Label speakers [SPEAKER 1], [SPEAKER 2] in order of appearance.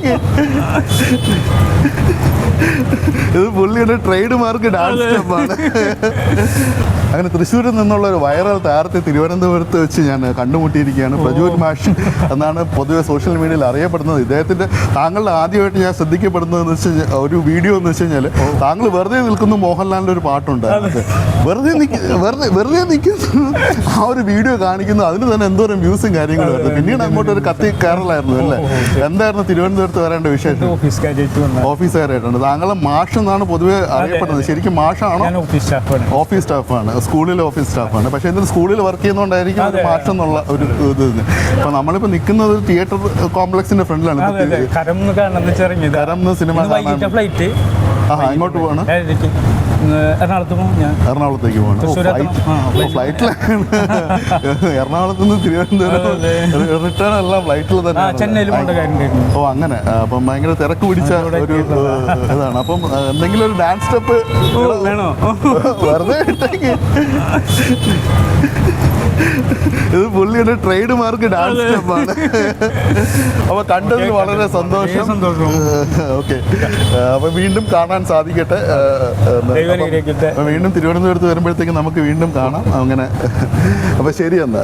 [SPEAKER 1] ഇട്ടേക്ക്. ഇത് പുള്ളിയുടെ trade mark dance സ്റ്റെപ്പാണ്. അങ്ങനെ തൃശ്ശൂരിൽ നിന്നുള്ള ഒരു വൈറൽ താരത്തെ തിരുവനന്തപുരത്ത് വെച്ച് ഞാൻ കണ്ടുമുട്ടിയിരിക്കുകയാണ്. പ്രജോത് മാഷ് എന്നാണ് പൊതുവെ സോഷ്യൽ മീഡിയയിൽ അറിയപ്പെടുന്നത്. ഇദ്ദേഹത്തിൻ്റെ താങ്കളുടെ ആദ്യമായിട്ട് ഞാൻ ശ്രദ്ധിക്കപ്പെടുന്നതെന്ന് വെച്ച് ഒരു വീഡിയോ എന്ന് വെച്ച് കഴിഞ്ഞാൽ താങ്കൾ വെറുതെ നിൽക്കുന്നു മോഹൻലാലിൻ്റെ ഒരു പാട്ടുണ്ട്. വെറുതെ നിൽക്കുന്നു ആ ഒരു വീഡിയോ കാണിക്കുന്നു. അതിന് തന്നെ എന്തോരം വ്യൂസും കാര്യങ്ങളും ആയിരുന്നു. പിന്നീട് അങ്ങോട്ട് ഒരു കത്തി കയറലായിരുന്നു അല്ലേ? എന്തായിരുന്നു തിരുവനന്തപുരത്ത് വരേണ്ട വിശേഷം? ഓഫീസുകാരായിട്ടുണ്ട്. താങ്കളെ മാഷ് എന്നാണ് പൊതുവെ അറിയപ്പെടുന്നത്. ശരിക്കും മാഷാണോ? ഓഫീസ് സ്റ്റാഫാണ്, സ്കൂളിലെ ഓഫീസ് സ്റ്റാഫാണ്. പക്ഷേ എന്തെങ്കിലും സ്കൂളിൽ വർക്ക് ചെയ്യുന്നതുകൊണ്ടായിരിക്കും ഒരു മാഷ് എന്നുള്ള ഒരു ഇത്. അപ്പോൾ നമ്മളിപ്പോൾ നിൽക്കുന്നത് തിയേറ്റർ കോംപ്ലക്സിന്റെ ഫ്രണ്ടിലാണ്. കരം സിനിമ ഇങ്ങോട്ട് പോകണം, എറണാകുളത്തേക്ക് പോകണം. ഫ്ലൈറ്റിലാണ് എറണാകുളത്ത് നിന്ന് തിരുവനന്തപുരം റിട്ടേൺ എല്ലാം ഫ്ലൈറ്റിൽ തന്നെ. ഓ അങ്ങനെ. അപ്പം ഭയങ്കര തിരക്ക് പിടിച്ച ഒരു ഇതാണ്. അപ്പം എന്തെങ്കിലും ഒരു ഡാൻസ് സ്റ്റെപ്പ് വേണോ? വെറുതെ ഇട്ടേക്ക്. ഇത് പുള്ളിയുടെ ട്രേഡ് മാർക്ക് ഡാൻസ് സ്റ്റെപ്പാണ്. അപ്പൊ കണ്ടതിൽ വളരെ സന്തോഷം. ഓക്കെ, അപ്പൊ വീണ്ടും കാണാൻ സാധിക്കട്ടെ. വീണ്ടും തിരുവനന്തപുരത്ത് വരുമ്പോഴത്തേക്ക് നമുക്ക് വീണ്ടും കാണാം. അങ്ങനെ അപ്പൊ ശരി എന്നാ.